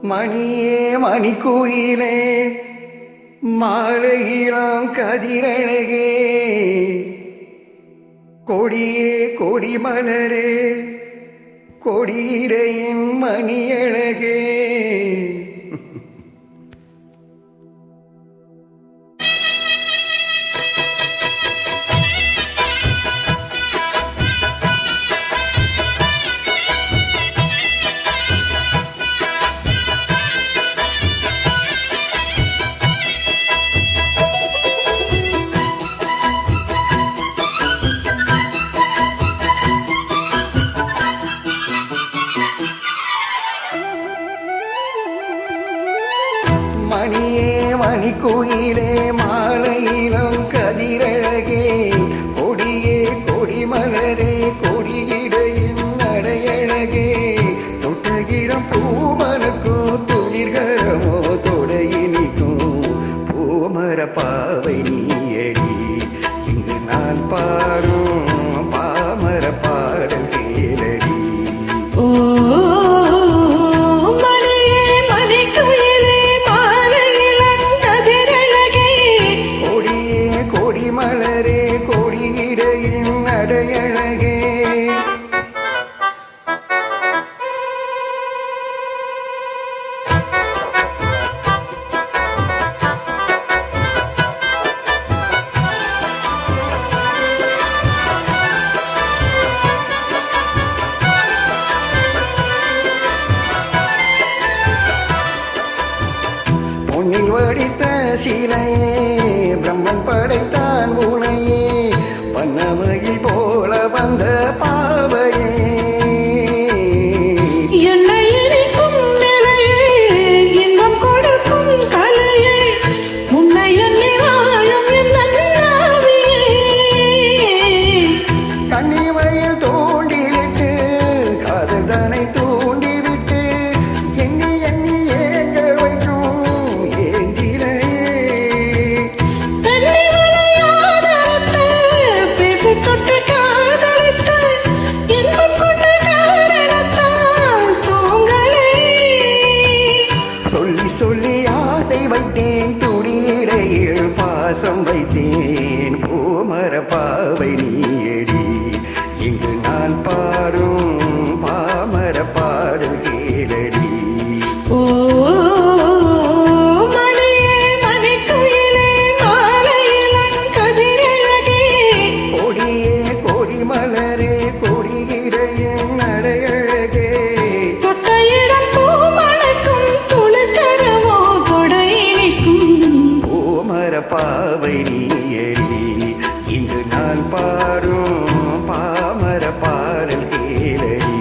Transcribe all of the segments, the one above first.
மணியே மணிக்குயிலே மாலையிலாம் கதிரழகே கொடியே கொடிமலரே கொடியிடையின் மணியழகே. மணியே மணிக்குயிலே மாலையிலும் கதிரழகே கொடியே கொடிமலரே கொடியிடையின் நடையழகே தொட்டகிடம் பூமனுக்கும் துளிர்கரமோ தொடையினிக்கும் பூமர பாவை நீயடி இங்கு நான் பாடும் பாமர பாடல் கேளடி. மலரே கொடியிடையின் நடையழகே பொன்னில் வடித்த சீலையே பிரம்மன் படைத்தான் உனையே வண்ணமயில் போல வந்த பாவையே என்னை இனிக்கும் நிலையே இன்பம் கொடுக்கும் கலையே உன்னை எண்ணி வாழும் என்னவியே கண்ணிமையில் தோண்டிவிட்டு காதல் தனை தூண்டிவிட்டு எண்ணி எண்ணி ஏங்க வைக்கும் சொல்லி ஆசை வைத்தேன் துடியிடையில் பாசம் வைத்தேன் பூமர பாவை நீயடி இங்கு நான் பாடும் பாமர பாடல் கேளடி. கொடியே கொடிமலரே கொடியிடையின் நடையழகே பாவை நீயடி இங்கு நான் பாடும் பாமர பாடல் கேளடி.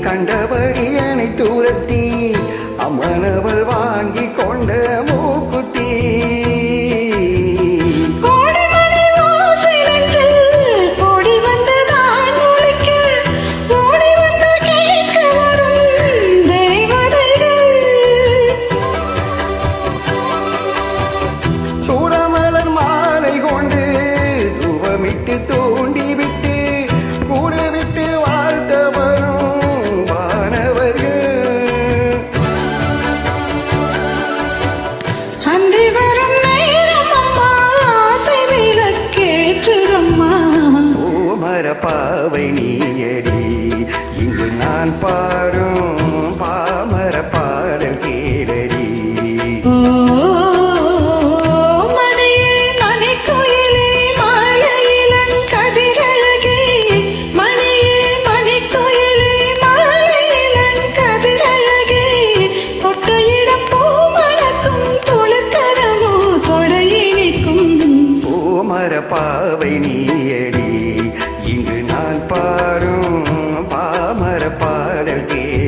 கண்டபடி என்னை தூரத்தி அம்மனவள் வாங்கி கொண்ட மூக்குத்தி சூடமலர் மாலை கொண்டு தூவமிட்டு தூண்டிவிட்டு கூடுவிட்டு பாவை நீயடி இங்கு நான் பாடும் பாமர பாடல் கேளடி. மணியே மணிக்குயிலே மாலையிலன் கதிரழகே பாவை நீயடி இங்கு நான் பாடும் பாமர பாடல் கேளடி